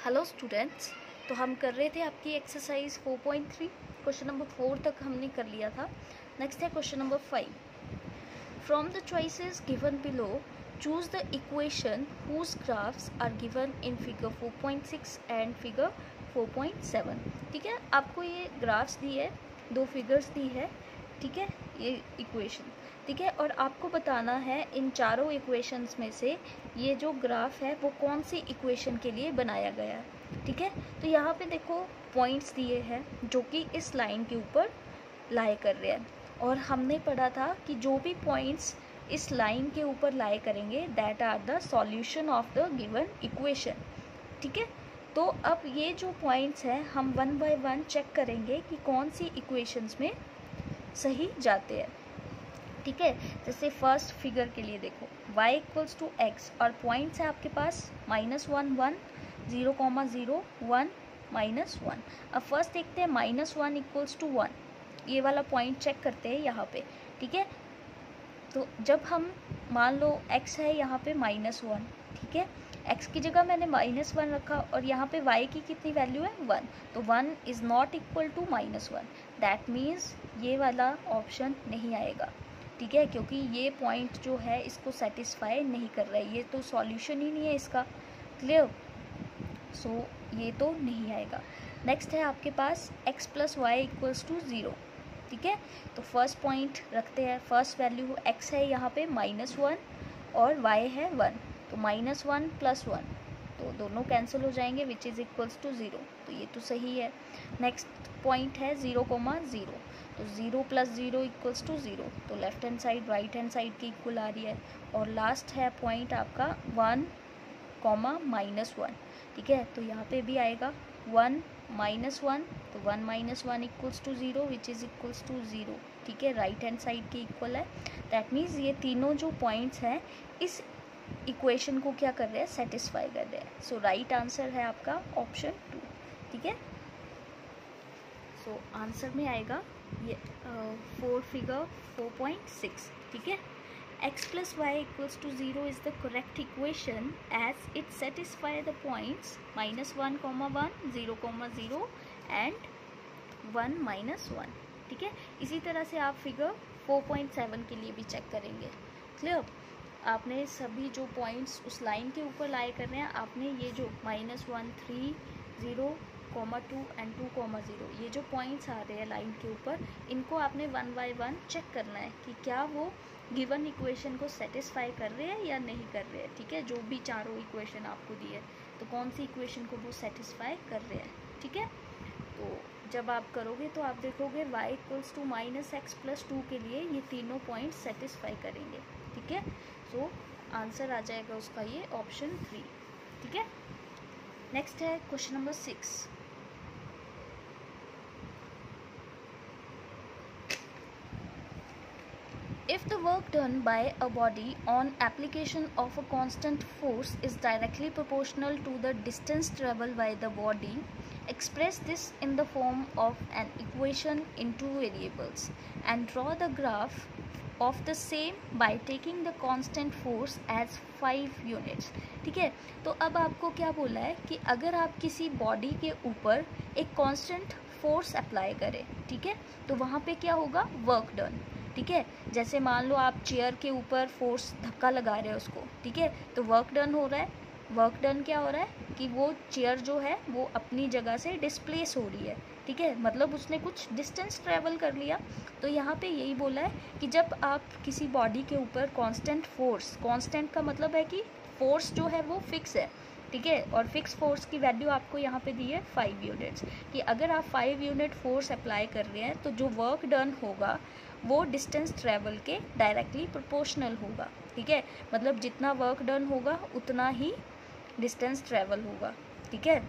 Hello students, तो हम कर रहे थे आपकी एक्सरसाइज 4.3 क्वेश्चन नंबर 4 तक हमने कर लिया था। नेक्स्ट है question number 5। From the choices given below choose the equation whose graphs are given in figure 4.6 and figure 4.7। ठीक है, आपको ये ग्राफ्स दी है, दो फिगर्स दी है, ठीक है, ये इक्वेशन, ठीक है, और आपको बताना है इन चारों इक्वेशंस में से ये जो ग्राफ है वो कौन सी इक्वेशन के लिए बनाया गया है। ठीक है, तो यहाँ पे देखो पॉइंट्स दिए हैं जो कि इस लाइन के ऊपर लाई कर रहे हैं, और हमने पढ़ा था कि जो भी पॉइंट्स इस लाइन के ऊपर लाई करेंगे that are the solution of the given equation. ठीक है, तो अब ये जो पॉइंट्स हैं हम वन बाय वन चेक करेंगे कि कौन सी इक्वेशंस में सही जाते हैं। ठीक है, जैसे फर्स्ट फिगर के लिए देखो y इक्वल्स टू एक्स और पॉइंट्स है आपके पास -1 1 0, 0 1 -1। अब फर्स्ट देखते हैं -1 इक्वल्स टू 1, ये वाला पॉइंट चेक करते हैं यहाँ पे। ठीक है, तो जब हम मान लो x है यहाँ पे -1, ठीक है, x की जगह मैंने -1 रखा और यहाँ पे y की कितनी वैल्यू है 1, तो 1 is not equal to -1, that means ये वाला ऑप्शन नहीं आएगा। ठीक है, क्योंकि ये पॉइंट जो है इसको सेटिस्फाई नहीं कर रहा है, ये तो सॉल्यूशन ही नहीं है इसका। क्लियर, सो ये तो नहीं आएगा। नेक्स्ट है आपके पास x plus y equals to 0। ठीक है, तो फर्स्ट पॉइंट रखते हैं, फर्स्ट वैल्यू x है यहाँ पे -1 और y है 1, तो -1 प्लस 1 तो दोनों कैंसिल हो जाएंगे विच इज़ इक्वल्स टू 0, तो ये तो सही है। नेक्स्ट पॉइंट है 0, 0, तो 0 प्लस 0 इक्वल्स टू 0, तो left hand side right hand side की इक्वल आ रही है। और लास्ट है पॉइंट आपका 1, -1। ठीक है, तो यहाँ पे भी आएगा 1 -1, तो 1 -1 equals to 0 which is equals to 0। ठीक है, राइट हैंड साइड की इक्वल है, दैट मीन्स ये तीनों जो पॉइंट्स हैं इस इक्वेशन को क्या कर रहे हैं, सेटिस्फाई कर रहे हैं। सो राइट आंसर है आपका ऑप्शन 2। ठीक है, सो आंसर में आएगा ये 4 फिगर 4.6। ठीक है, x plus y equals to 0 is the correct equation as it satisfy the points -1, 1, 0, 0 and 1 -1। ठीक है, इसी तरह से आप फिगर 4.7 के लिए भी चेक करेंगे। क्लियर, आपने सभी जो पॉइंट्स उस लाइन के ऊपर लाई कर रहे हैं, आपने ये जो -1, 3, 0, 2 एंड 2, 0 ये जो पॉइंट्स आ रहे हैं लाइन के ऊपर, इनको आपने वन बाय वन चेक करना है कि क्या वो गिवन इक्वेशन को सेटिस्फाई कर रहे हैं या नहीं कर रहे हैं। ठीक है, जो भी चारों इक्वेशन आपको दी है तो कौन सी इक्वेशन को वो सेटिस्फाई कर रहे हैं। ठीक है, तो जब आप करोगे तो आप देखोगे y equals to -x plus 2 के लिए ये तीनों पॉइंट सेटिस्फाई करेंगे। ठीक है, सो आंसर आ जाएगा उसका ये ऑप्शन 3। ठीक है, नेक्स्ट है question number 6। If the work done by a body on application of a constant force is directly proportional to the distance traveled by the body, express this in the form of an equation in two variables and draw the graph of the same by taking the constant force as 5 units। ठीक है, तो अब आपको क्या बोला है कि अगर आप किसी बॉडी के ऊपर एक कांस्टेंट फोर्स अप्लाई करें, ठीक है, तो वहाँ पे क्या होगा, वर्क डन। ठीक है, जैसे मान लो आप चेयर के ऊपर फोर्स धक्का लगा रहे हो उसको, ठीक है, तो वर्क डन हो रहा है। वर्क डन क्या हो रहा है कि वो चेयर जो है वो अपनी जगह से डिस्प्लेस हो रही है। ठीक है, मतलब उसने कुछ डिस्टेंस ट्रेवल कर लिया। तो यहाँ पे यही बोला है कि जब आप किसी बॉडी के ऊपर कांस्टेंट फोर्स, कांस्टेंट का मतलब है कि फोर्स जो है वो फिक्स है, ठीक है, और फिक्स फोर्स की वैल्यू आपको यहाँ पे दी है 5 यूनिट्स, कि अगर आप 5 यूनिट फोर्स अप्लाई कर रहे हैं तो जो वर्क डन होगा वो डिस्टेंस ट्रेवल के डायरेक्टली प्रोपोर्शनल होगा। ठीक है, मतलब जितना वर्क डन होगा उतना ही डिस्टेंस ट्रेवल होगा। ठीक है,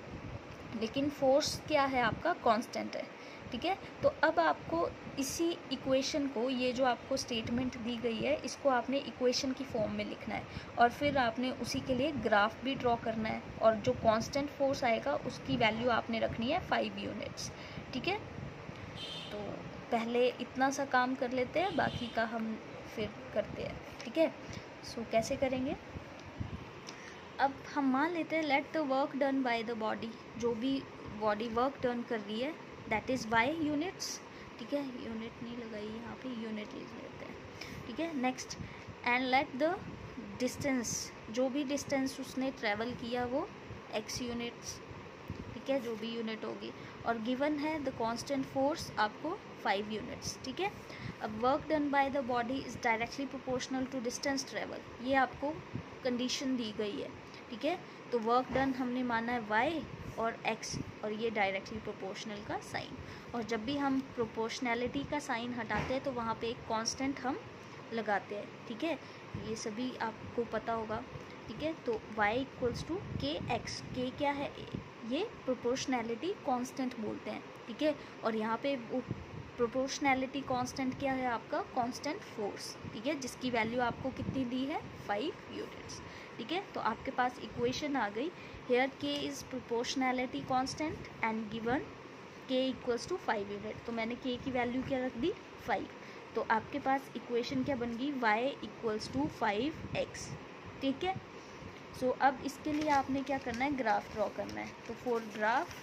लेकिन फोर्स क्या है आपका, कांस्टेंट है। ठीक है, तो अब आपको इसी इक्वेशन को, ये जो आपको स्टेटमेंट दी गई है, इसको आपने इक्वेशन की फॉर्म में लिखना है और फिर आपने उसी के लिए ग्राफ भी ड्रॉ करना है, और जो कांस्टेंट फोर्स आएगा उसकी वैल्यू आपने रखनी है 5 यूनिट्स। ठीक है, तो पहले इतना सा काम कर लेते हैं, बाकी का हम फिर करते हैं। ठीक है, सो कैसे करेंगे, अब हम मान लेते हैं let the work done by the body, जो भी बॉडी वर्क डन कर रही है दैट इज़ बाय यूनिट्स, ठीक है, यूनिट नहीं लगाई यहाँ पे, यूनिट ले लेते हैं, ठीक है। Next and let the distance, जो भी डिस्टेंस उसने ट्रेवल किया वो x यूनिट्स, ठीक है, जो भी यूनिट होगी, और गिवन है द कांस्टेंट फोर्स आपको 5 यूनिट्स, ठीक है। अब work done by the body is directly proportional to distance travel, ये आपको कंडीशन दी गई है, ठीक है। तो वर्क डन हमने माना है y और x, और ये डायरेक्टली प्रोपोर्शनल का साइन, और जब भी हम प्रोपोर्शनैलिटी का साइन हटाते हैं तो वहाँ पे एक कांस्टेंट हम लगाते हैं, ठीक है, ये सभी आपको पता होगा, ठीक है। तो y इक्वल्स टू के एक्स, के क्या है, ये प्रोपोर्शनैलिटी कांस्टेंट बोलते हैं, ठीक है। और यहाँ पे प्रोपोर्शनैलिटी कांस्टेंट क्या है आपका, कांस्टेंट फोर्स, ठीक है, जिसकी वैल्यू आपको कितनी दी है 5 यूनिट्स, ठीक है। तो आपके पास इक्वेशन आ गई, हेयर के is proportionality constant and given के इक्वल्स टू 5 यूनिट, तो मैंने के की वैल्यू क्या रख दी 5, तो आपके पास इक्वेशन क्या बन गई y इक्वल्स टू 5x, ठीक है। सो अब इसके लिए आपने क्या करना है, ग्राफ ड्रॉ करना है। तो फॉर ग्राफ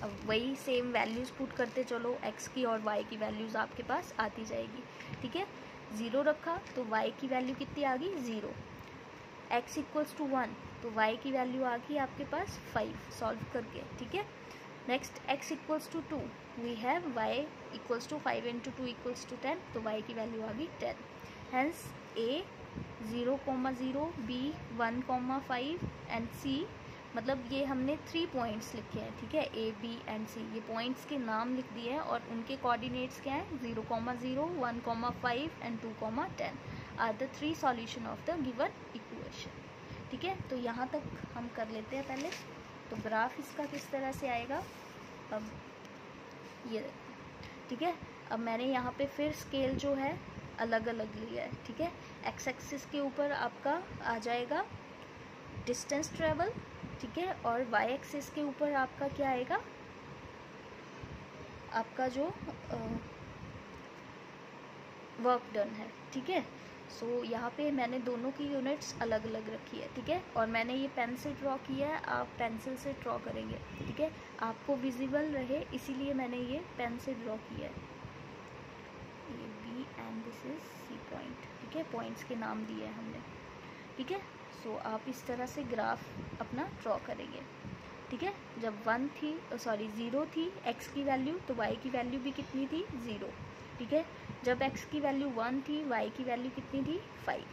अब वही सेम वैल्यूज़ पुट करते चलो, x की और y की वैल्यूज़ आपके पास आती जाएगी, ठीक है। 0 रखा तो y की वैल्यू कितनी आ गई 0, x इक्वल्स टू 1 तो y की वैल्यू आ गई आपके पास 5 सॉल्व करके, ठीक है। Next x equals to 2 we have y equals to 5 into 2 equals to 10, तो y की वैल्यू आ गई 10, hence a 0,0 b 1,5 and c, मतलब ये हमने 3 पॉइंट्स लिखे हैं, ठीक है, a b एंड c, ये पॉइंट्स के नाम लिख दिए हैं और उनके कोऑर्डिनेट्स क्या हैं 0,0 1,5 and 2,10 are the 3 solution of the given equation, ठीक है। तो यहाँ तक हम कर लेते हैं पहले। तो ग्राफ इसका किस तरह से आएगा, अब ये देखो, ठीक है। अब मैंने यहाँ पे फिर स्केल जो है अलग अलग लिया है, ठीक है। एक्स एक्सिस के ऊपर आपका आ जाएगा डिस्टेंस ट्रेवल, ठीक है, और वाई एक्सिस के ऊपर आपका क्या आएगा, आपका जो वर्क डन है, ठीक है। सो यहाँ पे मैंने दोनों की यूनिट्स अलग अलग रखी है, ठीक है, और मैंने ये पेन से ड्रॉ किया है, आप पेंसिल से ड्रॉ करेंगे, ठीक है, आपको विजिबल रहे इसीलिए मैंने ये पेन से ड्रॉ किया है, ये B and this is C point, ठीक है, पॉइंट्स के नाम दिए हैं हमने, ठीक है। सो आप इस तरह से ग्राफ अपना ड्रॉ करेंगे, ठीक है। जब 0 थी x की वैल्यू तो y की वैल्यू भी कितनी थी 0, ठीक है। जब x की वैल्यू 1 थी y की वैल्यू कितनी थी 5,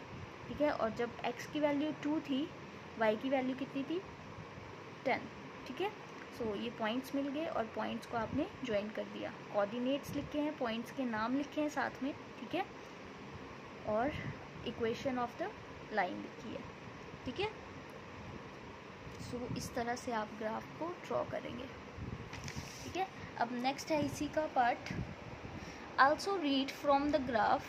ठीक है, और जब x की वैल्यू 2 थी y की वैल्यू कितनी थी 10, ठीक है। सो ये पॉइंट्स मिल गए और पॉइंट्स को आपने ज्वाइन कर दिया, कोऑर्डिनेट्स लिखे हैं, पॉइंट्स के नाम लिखे हैं साथ में, ठीक है, और इक्वेशन ऑफ द लाइन लिखी है, ठीक है। सो इस तरह से आप ग्राफ को ड्रॉ करेंगे, ठीक है। अब नेक्स्ट है इसी का part, also read from the graph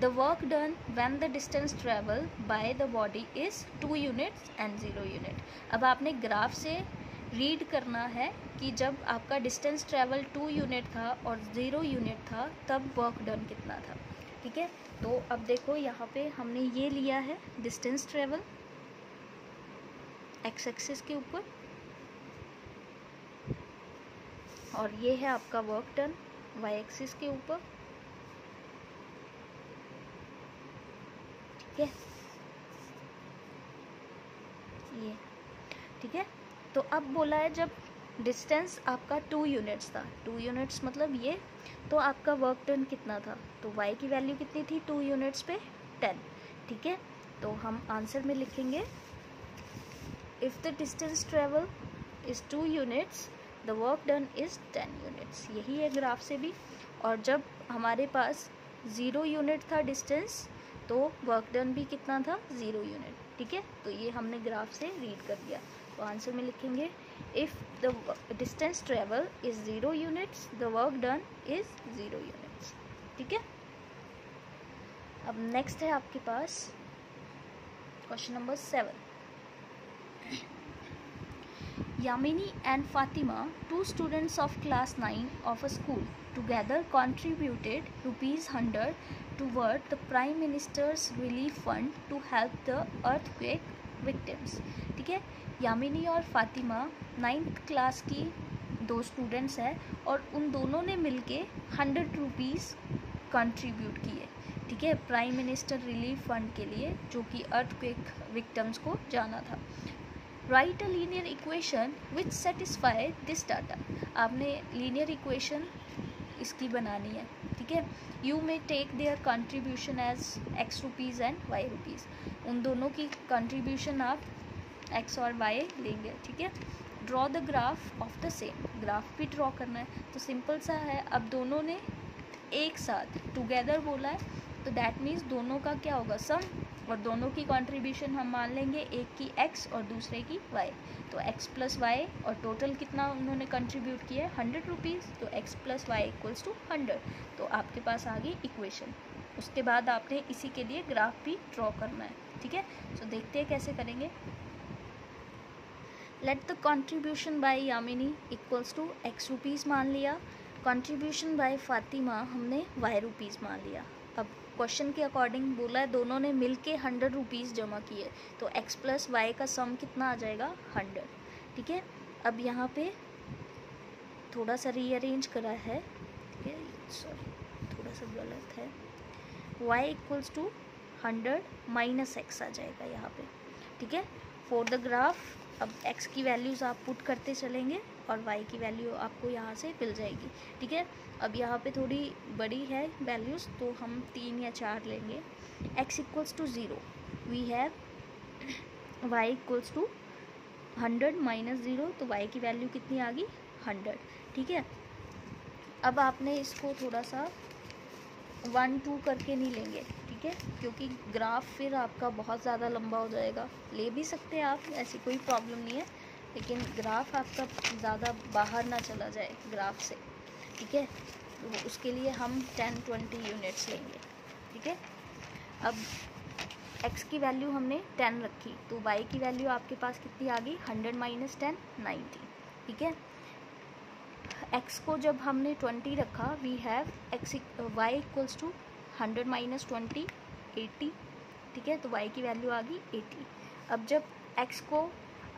the work done when the distance travel by the body is 2 units and 0 unit। अब आपने ग्राफ से रीड करना है कि जब आपका डिस्टेंस ट्रेवल 2 यूनिट था और 0 यूनिट था तब वर्क डन कितना था, ठीक है। तो अब देखो यहाँ पे हमने ये लिया है डिस्टेंस ट्रेवल एक्स एक्सिस के ऊपर, और ये है आपका वर्क डन वाई एक्सिस के ऊपर, ठीक है, ये, ठीक है। तो अब बोला है जब डिस्टेंस आपका 2 यूनिट्स था, 2 यूनिट्स मतलब ये, तो आपका वर्क डन कितना था, तो y की वैल्यू कितनी थी 2 यूनिट्स पे 10, ठीक है। तो हम आंसर में लिखेंगे if the distance travel is 2 units the work done is 10 units, यही है ग्राफ से भी। और जब हमारे पास 0 यूनिट था डिस्टेंस तो वर्क डन भी कितना था 0 यूनिट, ठीक है। तो ये हमने ग्राफ से रीड कर दिया, तो आंसर में लिखेंगे if the distance travel is 0 units the work done is 0 units, ठीक है। अब नेक्स्ट है आपके पास question number 7। Yamini and Fatima, 2 students of class 9 of a school, together contributed ₹100 toward the Prime Minister's Relief Fund to help the earthquake victims. ठीक है, यामिनी और Fatima 9th class की 2 students हैं और उन दोनों ने मिलके 100 रुपीज़ कंट्रीब्यूट किए। ठीक है, प्राइम मिनिस्टर रिलीफ फंड के लिए, जो कि अर्थक्वेक विक्टिम्स को जाना था। Write a linear equation which satisfy this data. आपने लीनियर इक्वेशन इसकी बनानी है। ठीक है, you may take their contribution as x rupees and y rupees. उन दोनों की कंट्रीब्यूशन आप x और y लेंगे। ठीक है, draw the graph of the same. Graph भी ड्रॉ करना है, तो सिंपल सा है। अब दोनों ने एक साथ टुगेदर बोला है, तो दैट मीन्स दोनों का क्या होगा, सम, और दोनों की कंट्रीब्यूशन हम मान लेंगे, एक की x और दूसरे की y। तो x प्लस वाई, और टोटल कितना उन्होंने कंट्रीब्यूट किया है, 100 रुपीज़। तो x plus y equals to 100। तो आपके पास आ गई इक्वेशन। उसके बाद आपने इसी के लिए ग्राफ भी ड्रॉ करना है। ठीक है, तो देखते हैं कैसे करेंगे। Let the contribution by Yamini equals to x rupees मान लिया, कंट्रीब्यूशन बाय फातिमा हमने y रुपीज़ मान लिया। अब क्वेश्चन के अकॉर्डिंग बोला है दोनों ने मिलके 100 रुपीज़ जमा किए, तो x प्लस वाई का सम कितना आ जाएगा, 100। ठीक है, अब यहाँ पे थोड़ा सा रीअरेंज करा है, ठीक है, सॉरी थोड़ा सा गलत है, y equals to 100 minus x आ जाएगा यहाँ पे। ठीक है, फॉर द ग्राफ अब x की वैल्यूज़ आप पुट करते चलेंगे और y की वैल्यू आपको यहाँ से मिल जाएगी। ठीक है, अब यहाँ पे थोड़ी बड़ी है वैल्यूज़, तो हम 3 या 4 लेंगे। x equals to 0, we have y equals to 100 minus 0, तो y की वैल्यू कितनी आ गई, 100। ठीक है, अब आपने इसको थोड़ा सा 1-2 करके नहीं लेंगे। ठीक है, क्योंकि ग्राफ फिर आपका बहुत ज़्यादा लंबा हो जाएगा। ले भी सकते हैं आप, ऐसी कोई प्रॉब्लम नहीं है, लेकिन ग्राफ आपका ज़्यादा बाहर ना चला जाए ग्राफ से। ठीक है, तो उसके लिए हम 10-20 यूनिट्स लेंगे। ठीक है, अब x की वैल्यू हमने 10 रखी, तो y की वैल्यू आपके पास कितनी आ गई, 100 माइनस 10, 90। ठीक है, x को जब हमने 20 रखा, we have y equals to 100 minus 20, 80। ठीक है, तो y की वैल्यू आ गई 80। अब जब x को,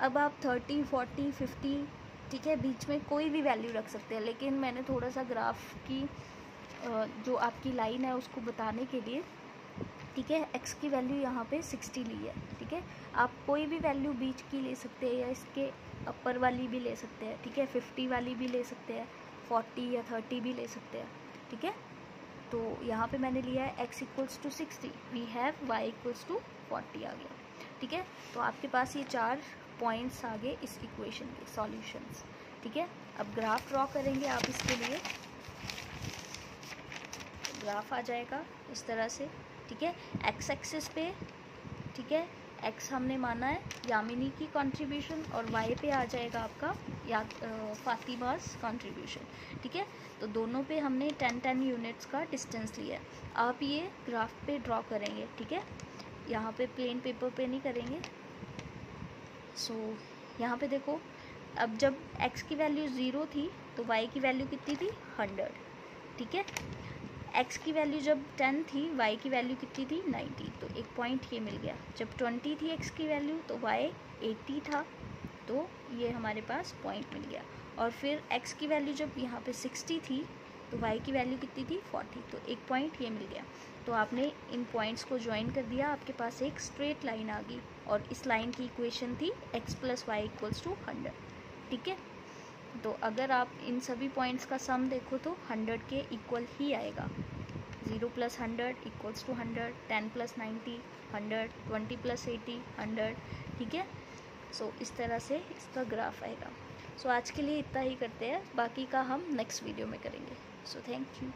अब आप 30, 40, 50, ठीक है, बीच में कोई भी वैल्यू रख सकते हैं, लेकिन मैंने थोड़ा सा ग्राफ की जो आपकी लाइन है उसको बताने के लिए, ठीक है, x की वैल्यू यहाँ पे 60 ली है। ठीक है, आप कोई भी वैल्यू बीच की ले सकते हैं, या इसके अपर वाली भी ले सकते हैं। ठीक है, 50 वाली भी ले सकते हैं, 40 या 30 भी ले सकते हैं। ठीक है, तो यहाँ पे मैंने लिया है x equals to 60, we have y equals to 40 आ गया। ठीक है, तो आपके पास ये 4 पॉइंट्स आ गए इस इक्वेशन के सॉल्यूशंस। ठीक है, अब ग्राफ ड्रॉ करेंगे आप इसके लिए, ग्राफ आ जाएगा इस तरह से। ठीक है, x एक्सिस पे, ठीक है, x हमने माना है यामिनी की कंट्रीब्यूशन, और y पे आ जाएगा आपका फातिमास कंट्रीब्यूशन। ठीक है, तो दोनों पे हमने 10-10 यूनिट्स का डिस्टेंस लिया है। आप ये ग्राफ पे ड्रॉ करेंगे। ठीक है, यहाँ पे प्लेन पेपर पे नहीं करेंगे। यहाँ पे देखो, अब जब x की वैल्यू 0 थी तो y की वैल्यू कितनी थी, 100। ठीक है, x की वैल्यू जब 10 थी, y की वैल्यू कितनी थी, 90। तो एक पॉइंट ये मिल गया। जब 20 थी x की वैल्यू तो y 80 था, तो ये हमारे पास पॉइंट मिल गया। और फिर x की वैल्यू जब यहाँ पे 60 थी तो y की वैल्यू कितनी थी, 40। तो एक पॉइंट ये मिल गया। तो आपने इन पॉइंट्स को ज्वाइन कर दिया, आपके पास एक स्ट्रेट लाइन आ गई, और इस लाइन की इक्वेशन थी x plus y equals to 100। ठीक है, तो अगर आप इन सभी पॉइंट्स का सम देखो तो 100 के इक्वल ही आएगा। 0 plus 100 equals to 100, 10 plus 90 100, 20 plus 80 100। ठीक है, इस तरह से इसका ग्राफ आएगा। आज के लिए इतना ही करते हैं, बाकी का हम नेक्स्ट वीडियो में करेंगे। Thank you.